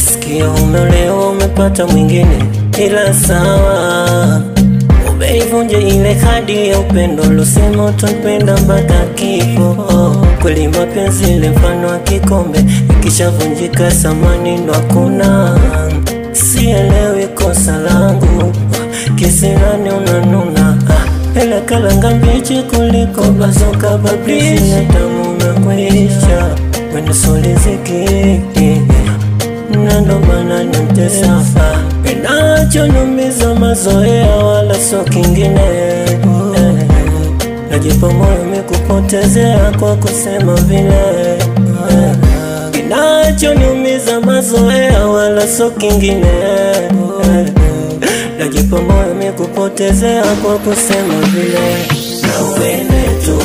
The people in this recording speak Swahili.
Sikia umeolewa umepata mwingine, ila sawa. Umeivunja ile hadi ya upendo losema utapenda mpaka kifo. Kweli mapenzi ile mfano wa kikombe, ikishavunjika samani ndo hakuna. Sielewi kosa langu, kisirani unanuna. Ela kalanga mbichi kuliko bazoka bablisi na tamu umekwisha. Wene soliziki na ndo maana nimtesa. Inacho numiza mazoea wala so kingine. Najipa moyo mikupotezea kwa kusema vile. Inacho numiza mazoea wala so kingine. Najipa moyo mikupotezea kwa kusema vile. Na uende tu